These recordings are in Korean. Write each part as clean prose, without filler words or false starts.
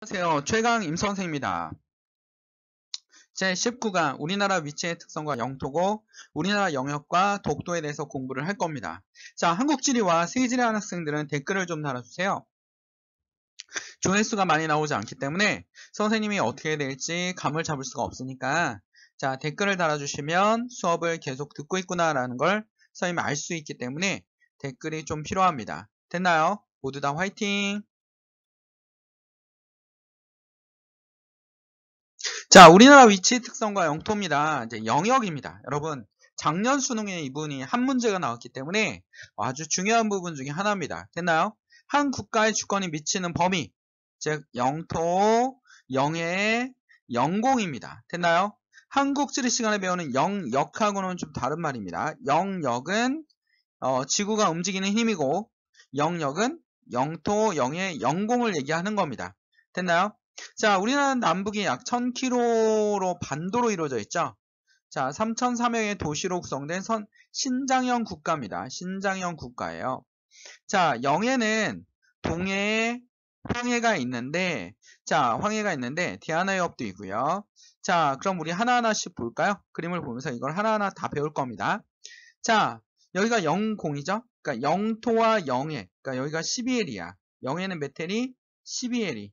안녕하세요. 최강 임선생입니다. 제19강 우리나라 위치의 특성과 영토고 우리나라 영역과 독도에 대해서 공부를 할 겁니다. 자, 한국지리와 세계지리 하는 학생들은 댓글을 좀 달아주세요. 조회수가 많이 나오지 않기 때문에 선생님이 어떻게 될지 감을 잡을 수가 없으니까 자, 댓글을 달아주시면 수업을 계속 듣고 있구나 라는 걸 선생님이 알 수 있기 때문에 댓글이 좀 필요합니다. 됐나요? 모두 다 화이팅! 자, 우리나라 위치 특성과 영토입니다. 이제 영역입니다. 여러분, 작년 수능에 이분이 한 문제가 나왔기 때문에 아주 중요한 부분 중에 하나입니다. 됐나요? 한 국가의 주권이 미치는 범위, 즉 영토, 영해, 영공입니다. 됐나요? 한국 지리 시간에 배우는 영역하고는 좀 다른 말입니다. 영역은 지구가 움직이는 힘이고 영역은 영토, 영해, 영공을 얘기하는 겁니다. 됐나요? 자, 우리나라는 남북이 약 1000km로 반도로 이루어져 있죠. 자, 3003명의 도시로 구성된 신장형 국가입니다. 신장형 국가예요. 자, 영해는 동해에 황해가 있는데, 자, 황해가 있는데 대하나협도 있고요. 자, 그럼 우리 하나하나씩 볼까요? 그림을 보면서 이걸 하나하나 다 배울 겁니다. 자, 여기가 영공이죠. 그러니까 영토와 영해. 그러니까 여기가 12L이야. 영해는 몇 L이? 12L이.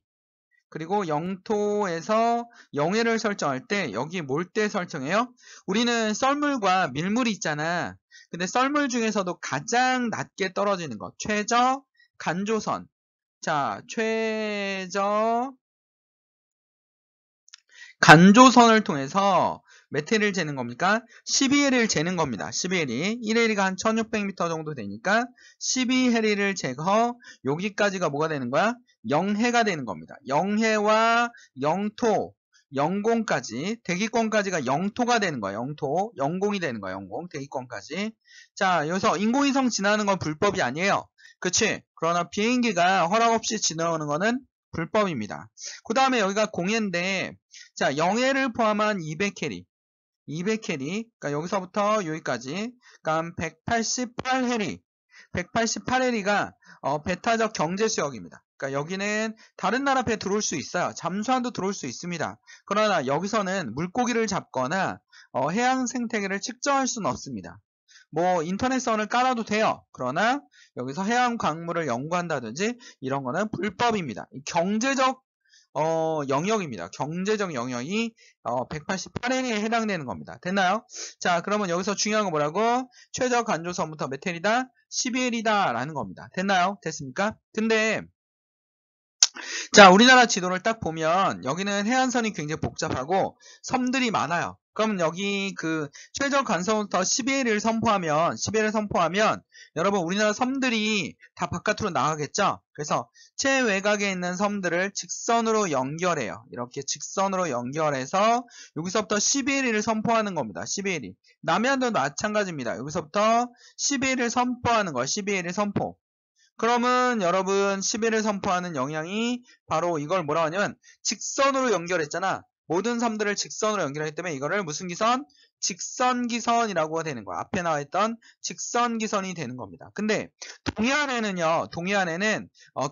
그리고 영토에서 영해를 설정할 때 여기 뭘 때 설정해요? 우리는 썰물과 밀물이 있잖아. 근데 썰물 중에서도 가장 낮게 떨어지는 것. 최저 간조선. 자, 최저 간조선을 통해서 몇 해를 재는 겁니까? 12해를 재는 겁니다. 12해리. 1해리가 한 1600m 정도 되니까 12해리를 재서 여기까지가 뭐가 되는 거야? 영해가 되는 겁니다. 영해와 영토, 영공까지, 대기권까지가 영토가 되는 거야. 영토, 영공이 되는 거야. 영공, 대기권까지. 자, 여기서 인공위성 지나는 건 불법이 아니에요. 그치? 그러나 비행기가 허락 없이 지나오는 거는 불법입니다. 그 다음에 여기가 공해인데 자, 영해를 포함한 200해리. 200해리. 그러니까 여기서부터 여기까지. 그러니까 188해리. 188해리가 배타적 경제수역입니다. 그러니까 여기는 다른 나라 배 들어올 수 있어요. 잠수함도 들어올 수 있습니다. 그러나 여기서는 물고기를 잡거나 해양 생태계를 측정할 수는 없습니다. 뭐 인터넷선을 깔아도 돼요. 그러나 여기서 해양 광물을 연구한다든지 이런 거는 불법입니다. 경제적 영역입니다. 경제적 영역이 188N에 해당되는 겁니다. 됐나요? 자, 그러면 여기서 중요한 거 뭐라고? 최저 간조선부터 몇 L이다? 12L이다 라는 겁니다. 됐나요? 됐습니까? 근데 자, 우리나라 지도를 딱 보면 여기는 해안선이 굉장히 복잡하고 섬들이 많아요. 그럼 여기 그 최저 간선부터 12L을 선포하면 여러분 우리나라 섬들이 다 바깥으로 나가겠죠? 그래서 최외곽에 있는 섬들을 직선으로 연결해요. 이렇게 직선으로 연결해서 여기서부터 12L을 선포하는 겁니다. 12L. 남해안도 마찬가지입니다. 여기서부터 12L을 선포하는 거예요. 12L을 선포. 그러면 여러분 11을 선포하는 영향이 바로 이걸 뭐라고 하냐면 직선으로 연결했잖아. 모든 섬들을 직선으로 연결하기 때문에 이거를 무슨 기선? 직선기선이라고 되는 거야. 앞에 나와 있던 직선기선이 되는 겁니다. 근데 동해안에는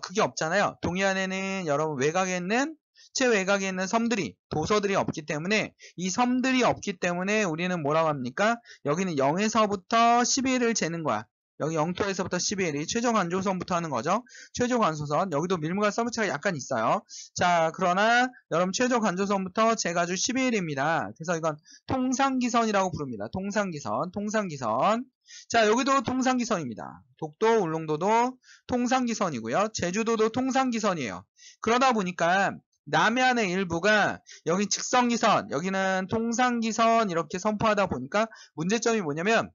그게 없잖아요. 동해안에는 여러분 외곽에 있는 최외곽에 있는 섬들이 도서들이 없기 때문에 이 섬들이 없기 때문에 우리는 뭐라고 합니까? 여기는 0에서부터 12를 재는 거야. 여기 영토에서부터 12L이 최저 간조선부터 하는 거죠. 최저 간조선. 여기도 밀물과 서브차가 약간 있어요. 자, 그러나 여러분 최저 간조선부터 재가지고 12L입니다. 그래서 이건 통상기선이라고 부릅니다. 통상기선. 자, 여기도 통상기선입니다. 독도, 울릉도도 통상기선이고요. 제주도도 통상기선이에요. 그러다 보니까 남해안의 일부가 여기 직선기선, 여기는 통상기선 이렇게 선포하다 보니까 문제점이 뭐냐면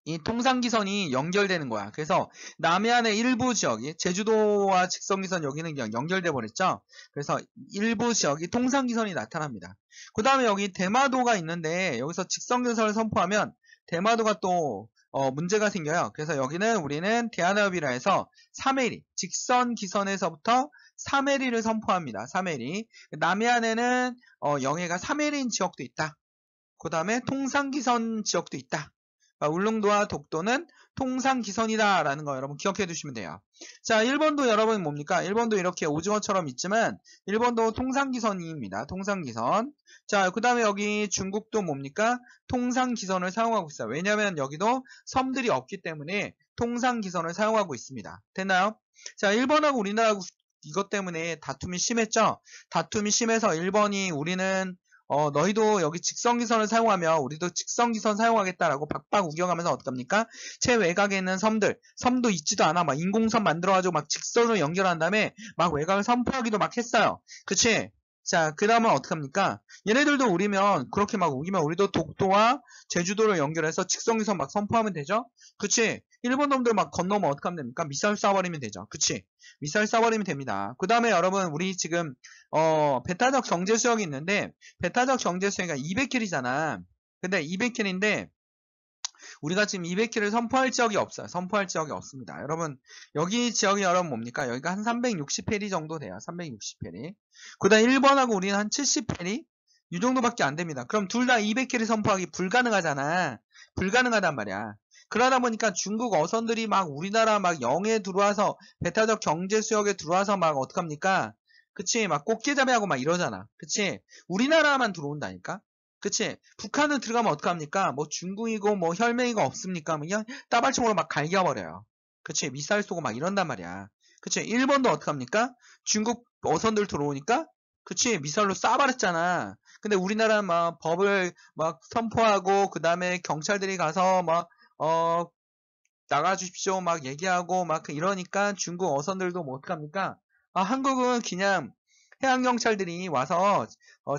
이 통상기선이 연결되는 거야. 그래서 남해안의 일부 지역이 제주도와 직선기선 여기는 그냥 연결돼 버렸죠. 그래서 일부 지역이 통상기선이 나타납니다. 그 다음에 여기 대마도가 있는데 여기서 직선기선을 선포하면 대마도가 또 문제가 생겨요. 그래서 여기는 우리는 대하나협이라 해서 3L이 직선기선에서부터 3L을 선포합니다. 3L이 남해안에는 영해가 3L인 지역도 있다. 그 다음에 통상기선 지역도 있다. 울릉도와 독도는 통상기선이다 라는 거 여러분 기억해 두시면 돼요. 자, 일본도 여러분 뭡니까? 일본도 이렇게 오징어처럼 있지만 일본도 통상기선입니다. 통상기선. 자, 그 다음에 여기 중국도 뭡니까? 통상기선을 사용하고 있어요. 왜냐하면 여기도 섬들이 없기 때문에 통상기선을 사용하고 있습니다. 됐나요? 자, 일본하고 우리나라하고 이것 때문에 다툼이 심했죠? 다툼이 심해서 일본이 우리는 너희도 여기 직선기선을 사용하면 우리도 직선기선 사용하겠다라고 박박 우겨가면서 어떡합니까? 최외곽에 있는 섬도 있지도 않아. 막 인공섬 만들어가지고 막 직선으로 연결한 다음에 막 외곽을 선포하기도 막 했어요. 그치? 자, 그 다음은 어떡합니까? 얘네들도 우리면, 그렇게 막 우기면 우리도 독도와 제주도를 연결해서 직선기선 막 선포하면 되죠? 그치? 일본 놈들 막 건너면 어떡하면 됩니까? 미사일 쏴버리면 되죠. 그치? 미사일 쏴버리면 됩니다. 그 다음에 여러분, 우리 지금, 배타적 경제수역이 있는데, 배타적 경제수역이 200킬이잖아. 근데 200킬인데, 우리가 지금 200킬을 선포할 지역이 없어요. 선포할 지역이 없습니다. 여러분, 여기 지역이 여러분 뭡니까? 여기가 한 360페리 정도 돼요. 360페리. 그 다음 1번하고 우리는 한 70페리? 이 정도밖에 안 됩니다. 그럼 둘 다 200킬을 선포하기 불가능하잖아. 불가능하단 말이야. 그러다 보니까 중국 어선들이 막 우리나라 막 영해에 들어와서 배타적 경제수역에 들어와서 막 어떡합니까? 그치? 막 꽃게잡이하고 막 이러잖아. 그치? 우리나라만 들어온다니까? 그치? 북한은 들어가면 어떡합니까? 뭐 중국이고 뭐 혈맹이가 없습니까? 그냥 따발총으로 막 갈겨버려요. 그치? 미사일 쏘고 막 이런단 말이야. 그치? 일본도 어떡합니까? 중국 어선들 들어오니까 그치? 미사일로 쏴버렸잖아. 근데 우리나라는 막 법을 막 선포하고 그 다음에 경찰들이 가서 막 나가주십시오 막 얘기하고 막 이러니까 중국 어선들도 뭐 어떡합니까? 아, 한국은 그냥 해양경찰들이 와서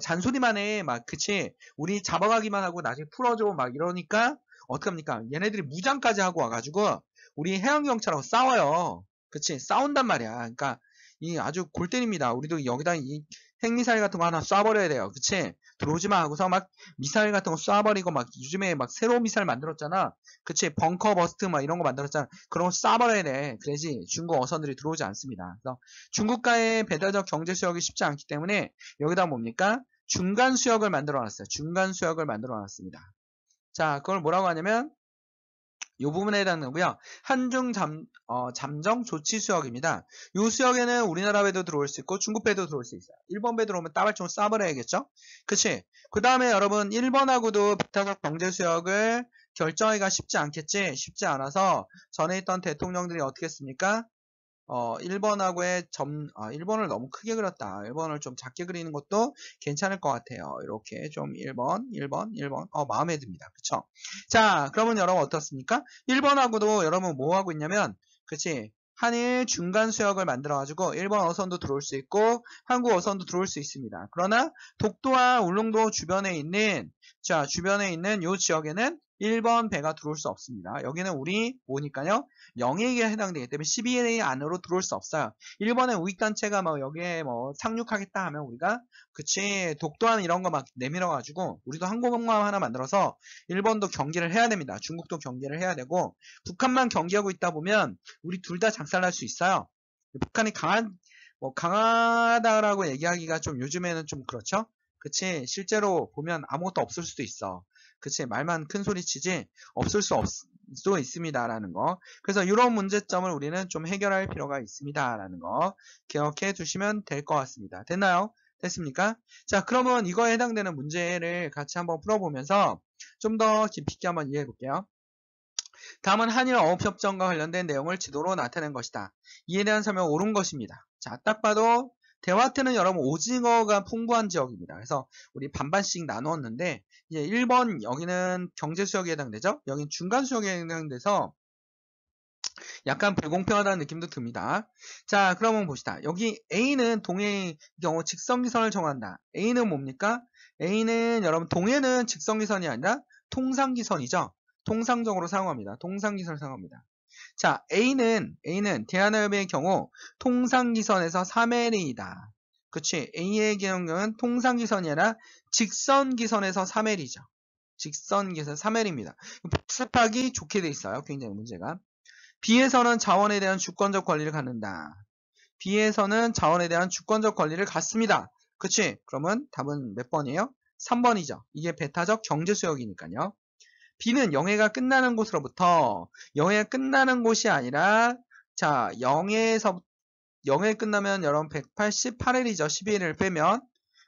잔소리만 해. 막 그치? 우리 잡아가기만 하고 나중에 풀어줘 막 이러니까 어떡합니까? 얘네들이 무장까지 하고 와가지고 우리 해양경찰하고 싸워요. 그치? 싸운단 말이야. 그러니까 이 아주 골 때립니다. 우리도 여기다 이 핵미사일 같은 거 하나 쏴버려야 돼요. 그치? 들어오지마 하고서 막 미사일 같은 거 쏴버리고 막 요즘에 막 새로운 미사일 만들었잖아. 그치? 벙커 버스트 막 이런 거 만들었잖아. 그런 거 쏴버려야 돼. 그래야지 중국 어선들이 들어오지 않습니다. 그래서 중국과의 배달적 경제 수역이 쉽지 않기 때문에 여기다 뭡니까? 중간 수역을 만들어 놨어요. 중간 수역을 만들어 놨습니다. 자, 그걸 뭐라고 하냐면 이 부분에 해당되고요. 한중 잠정 조치 수역입니다. 이 수역에는 우리나라 배도 들어올 수 있고 중국 배도 들어올 수 있어요. 일본 배 들어오면 따발총을 쏴버려야겠죠? 그치? 그 다음에 여러분 일본하고도 배타적 경제 수역을 결정하기가 쉽지 않겠지? 쉽지 않아서 전에 있던 대통령들이 어떻게 했습니까? 일본하고의 일본을 너무 크게 그렸다. 일본을 좀 작게 그리는 것도 괜찮을 것 같아요. 이렇게 좀 1번. 마음에 듭니다. 그쵸? 자, 그러면 여러분 어떻습니까? 일본하고도 여러분 뭐 하고 있냐면, 그치? 한일 중간 수역을 만들어가지고 일본 어선도 들어올 수 있고 한국 어선도 들어올 수 있습니다. 그러나 독도와 울릉도 주변에 있는 요 지역에는 1번 배가 들어올 수 없습니다. 여기는 우리 뭐니까요? 영해에 해당되기 때문에 12LA 안으로 들어올 수 없어요. 일본의 우익단체가 뭐 여기에 뭐 상륙하겠다 하면 우리가 그치 독도안 이런 거 막 내밀어가지고 우리도 항공모함 하나 만들어서 일본도 경계를 해야 됩니다. 중국도 경계를 해야 되고 북한만 경계하고 있다 보면 우리 둘 다 작살날 수 있어요. 북한이 강하다라고 얘기하기가 좀 요즘에는 좀 그렇죠? 그치 실제로 보면 아무것도 없을 수도 있어. 그치 말만 큰 소리 치지 없을 수 있습니다라는 거. 그래서 이런 문제점을 우리는 좀 해결할 필요가 있습니다라는 거 기억해 두시면 될 것 같습니다. 됐나요? 됐습니까? 자, 그러면 이거에 해당되는 문제를 같이 한번 풀어보면서 좀 더 깊이 있게 한번 이해해 볼게요. 다음은 한일 어업협정과 관련된 내용을 지도로 나타낸 것이다. 이에 대한 설명 옳은 것입니다. 자, 딱 봐도 대화태는 여러분 오징어가 풍부한 지역입니다. 그래서 우리 반반씩 나누었는데 이제 1번 여기는 경제수역에 해당되죠. 여기는 중간수역에 해당돼서 약간 불공평하다는 느낌도 듭니다. 자, 그러면 봅시다. 여기 A는 동해의 경우 직선기선을 정한다. A는 뭡니까? A는 여러분 동해는 직선기선이 아니라 통상기선이죠. 통상적으로 사용합니다. 통상기선을 사용합니다. 자, A는 대한해협의 경우 통상기선에서 3L이다. 그치? A의 경우는 통상기선이 아니라 직선기선에서 3L이죠. 직선기선 3L입니다. 복습하기 좋게 돼 있어요. 굉장히 문제가. B에서는 자원에 대한 주권적 권리를 갖는다. B에서는 자원에 대한 주권적 권리를 갖습니다. 그치? 그러면 답은 몇 번이에요? 3번이죠. 이게 배타적 경제수역이니까요. B는 영해가 끝나는 곳으로부터 영해가 끝나는 곳이 아니라 자 0에 끝나면 여러분 188일이죠. 12일을 빼면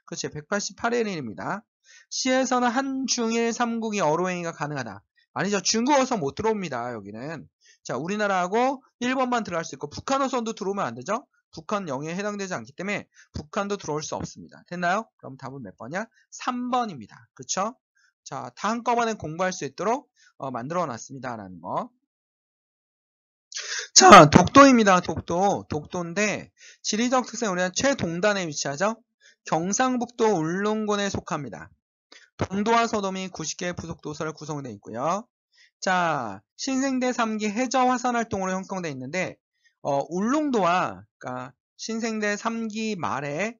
그렇지 188일입니다. C에서는 한중일 3국이 어로행위가 가능하다. 아니죠. 중국어선 못 들어옵니다. 여기는. 자 우리나라하고 일본만 들어갈 수 있고 북한어선도 들어오면 안 되죠. 북한 영해에 해당되지 않기 때문에 북한도 들어올 수 없습니다. 됐나요? 그럼 답은 몇 번이야? 3번입니다. 그쵸? 자, 다 한꺼번에 공부할 수 있도록 만들어 놨습니다. 라는 거. 자, 독도입니다. 독도인데 지리적 특성 우리가 최동단에 위치하죠. 경상북도 울릉군에 속합니다. 동도와 서도미 90개의 부속도서를 구성되어 있고요. 자, 신생대 3기 해저 화산 활동으로 형성되어 있는데 울릉도와 그러니까 신생대 3기 말에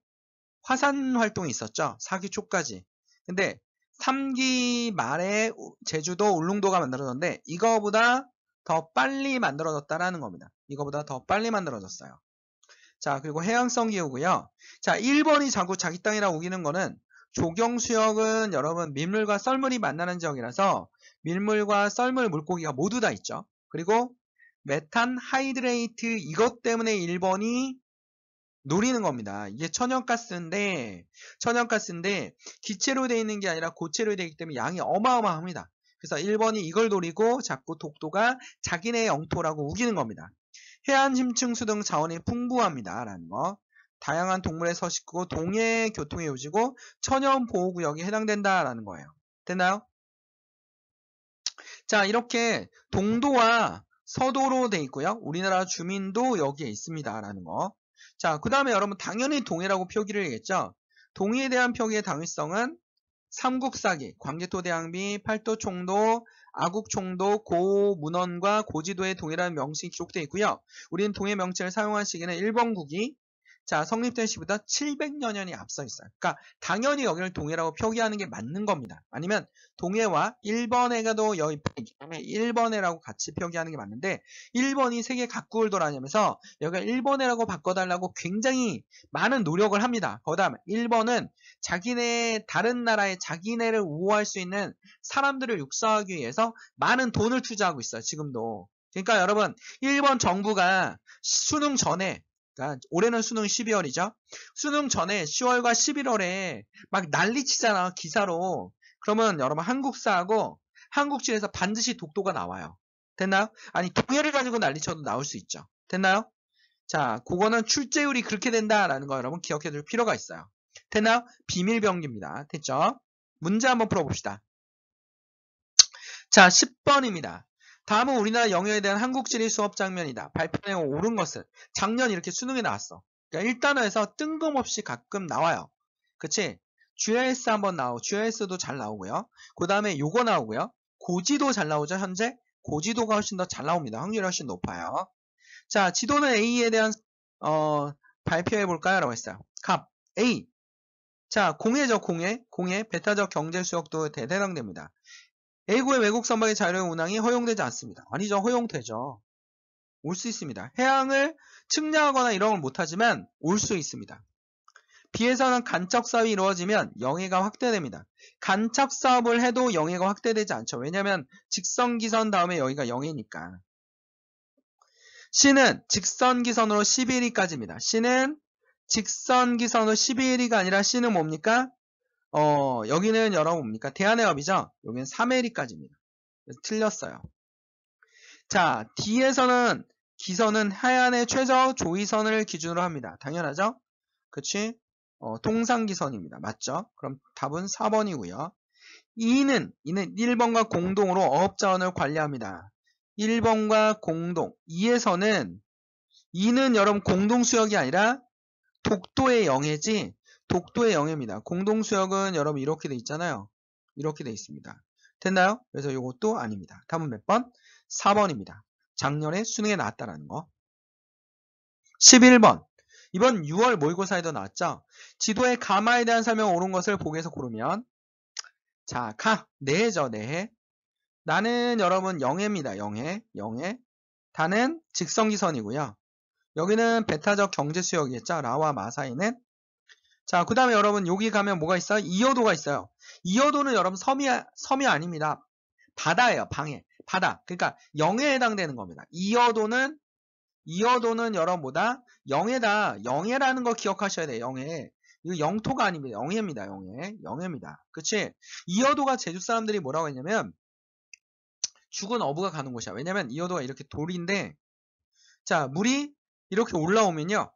화산 활동이 있었죠. 4기 초까지. 근데 3기 말에 제주도 울릉도가 만들어졌는데 이거보다 더 빨리 만들어졌다라는 겁니다. 이거보다 더 빨리 만들어졌어요. 자, 그리고 해양성 기후고요. 자, 1번이 자꾸 자기 땅이라고 우기는 거는 조경수역은 여러분 밀물과 썰물이 만나는 지역이라서 밀물과 썰물 물고기가 모두 다 있죠. 그리고 메탄 하이드레이트 이것 때문에 1번이 노리는 겁니다. 이게 천연가스인데 기체로 되어 있는 게 아니라 고체로 되어 있기 때문에 양이 어마어마합니다. 그래서 1번이 이걸 노리고 자꾸 독도가 자기네 영토라고 우기는 겁니다. 해안 심층수 등 자원이 풍부합니다. 라는 거. 다양한 동물의 서식구고 동해 교통의 요지고 천연보호구역에 해당된다라는 거예요. 됐나요? 자, 이렇게 동도와 서도로 돼 있고요. 우리나라 주민도 여기에 있습니다. 라는 거. 자, 그 다음에 여러분 당연히 동해라고 표기를 하겠죠. 동해에 대한 표기의 당위성은 삼국사기, 광개토대왕비, 팔도총도, 아국총도, 고문원과 고지도의 동해라는 명칭이 기록되어 있고요. 우리는 동해 명칭을 사용한 시기는 일본국이 자 성립된 시보다 700여 년이 앞서 있어요. 그러니까 당연히 여기를 동해라고 표기하는 게 맞는 겁니다. 아니면 동해와 일본해가도 여입해 있기 때문에 일본해라고 같이 표기하는 게 맞는데 일본이 세계 각국을 돌아다니면서 여기가 일본해라고 바꿔달라고 굉장히 많은 노력을 합니다. 그다음에 일본은 자기네 다른 나라의 자기네를 우호할 수 있는 사람들을 육성하기 위해서 많은 돈을 투자하고 있어요. 지금도. 그러니까 여러분 일본 정부가 수능 전에 그러니까 올해는 수능 12월이죠. 수능 전에 10월과 11월에 막 난리치잖아 기사로. 그러면 여러분 한국사하고 한국지에서 반드시 독도가 나와요. 됐나요? 아니 동해를 가지고 난리쳐도 나올 수 있죠. 됐나요? 자, 그거는 출제율이 그렇게 된다라는 거 여러분 기억해 둘 필요가 있어요. 됐나요? 비밀병기입니다. 됐죠? 문제 한번 풀어봅시다. 자, 10번입니다. 다음은 우리나라 영해에 대한 한국지리 수업 장면이다. 발표 내용 옳은 것은 작년 이렇게 수능에 나왔어. 그러니까 1단원에서 뜬금없이 가끔 나와요. 그치? GIS 한번 GIS도 잘 나오고요. 그 다음에 요거 나오고요. 고지도 잘 나오죠. 현재 고지도가 훨씬 더 잘 나옵니다. 확률이 훨씬 높아요. 자, 지도는 A에 대한 발표해 볼까요? 라고 했어요. 갑 A. 자, 공해죠. 공해 베타적 경제 수역도 해당됩니다. A구의 외국 선박의 자유로운 운항이 허용되지 않습니다. 아니죠. 허용되죠. 올 수 있습니다. 해양을 측량하거나 이런 걸 못하지만 올 수 있습니다. B에서는 간척 사업이 이루어지면 영해가 확대됩니다. 간척 사업을 해도 영해가 확대되지 않죠. 왜냐하면 직선기선 다음에 여기가 영해니까. C는 직선기선으로 12일까지입니다. C는 직선기선으로 12일이가 아니라 C는 뭡니까? 여기는 여러분 뭡니까? 대한해협이죠? 여기는 3일까지입니다. 그래서 틀렸어요. 자, D에서는 기선은 하얀의 최저 조위선을 기준으로 합니다. 당연하죠? 그치? 통상기선입니다. 맞죠? 그럼 답은 4번이고요. E는 1번과 공동으로 어업자원을 관리합니다. 1번과 공동. 2에서는 여러분 공동수역이 아니라 독도의 영해지 독도의 영해입니다. 공동수역은 여러분 이렇게 돼 있잖아요. 이렇게 돼 있습니다. 됐나요? 그래서 이것도 아닙니다. 답은 몇 번? 4번입니다. 작년에 수능에 나왔다라는 거. 11번. 이번 6월 모의고사에도 나왔죠. 지도의 가마에 대한 설명 옳은 것을 보기에서 고르면 자, 내해죠. 내해. 나는 여러분 영해입니다. 영해. 다는 직선기선이고요. 여기는 베타적 경제수역이겠죠. 라와 마사이는. 자, 그 다음에 여러분 여기 가면 뭐가 있어요? 이어도가 있어요. 이어도는 여러분 섬이 아닙니다. 바다예요. 방해. 바다. 그러니까 0에 해당되는 겁니다. 이어도는 여러분 뭐다? 0에다. 0해라는 거 기억하셔야 돼요. 0해. 이거 영토가 아닙니다. 영해입니다. 영해. 영해입니다. 그치? 이어도가 제주 사람들이 뭐라고 했냐면 죽은 어부가 가는 곳이야. 왜냐면 이어도가 이렇게 돌인데 자, 물이 이렇게 올라오면요.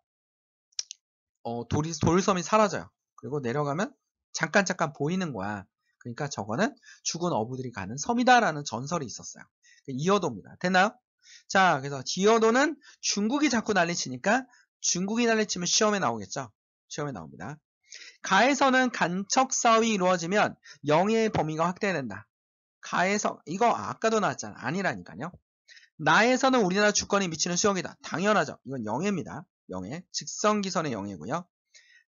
돌섬이 사라져요. 그리고 내려가면 잠깐 보이는 거야. 그러니까 저거는 죽은 어부들이 가는 섬이다라는 전설이 있었어요. 이어도입니다. 됐나요? 자, 그래서 지어도는 중국이 자꾸 난리치니까 중국이 난리치면 시험에 나오겠죠. 시험에 나옵니다. 가에서는 간척 싸움이 이루어지면 영해의 범위가 확대된다. 가에서 이거 아까도 나왔잖아. 아니라니까요. 나에서는 우리나라 주권이 미치는 수역이다. 당연하죠. 이건 영해입니다. 영해. 직선기선의 영해고요.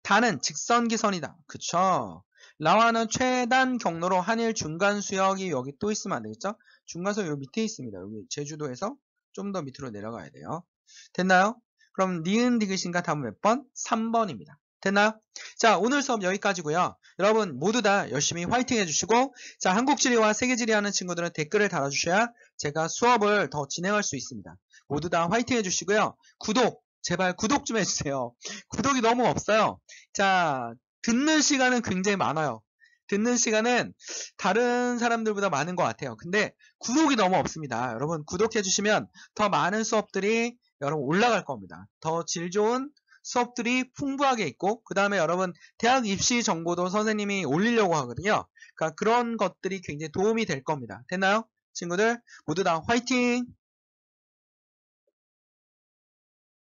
다는 직선기선이다. 그쵸? 라와는 최단 경로로 한일 중간 수역이 여기 또 있으면 안 되겠죠? 중간 수역 여기 밑에 있습니다. 여기 제주도에서 좀 더 밑으로 내려가야 돼요. 됐나요? 그럼 니은 디귿인가 답은 몇 번? 3번입니다. 됐나요? 자, 오늘 수업 여기까지고요. 여러분 모두 다 열심히 화이팅 해주시고 자, 한국지리와 세계지리 하는 친구들은 댓글을 달아주셔야 제가 수업을 더 진행할 수 있습니다. 모두 다 화이팅 해주시고요. 구독! 제발 구독 좀 해주세요. 구독이 너무 없어요. 자, 듣는 시간은 굉장히 많아요. 듣는 시간은 다른 사람들보다 많은 것 같아요. 근데 구독이 너무 없습니다. 여러분 구독해주시면 더 많은 수업들이 여러분 올라갈 겁니다. 더 질 좋은 수업들이 풍부하게 있고 그 다음에 여러분 대학 입시 정보도 선생님이 올리려고 하거든요. 그러니까 그런 것들이 굉장히 도움이 될 겁니다. 됐나요? 친구들 모두 다 화이팅!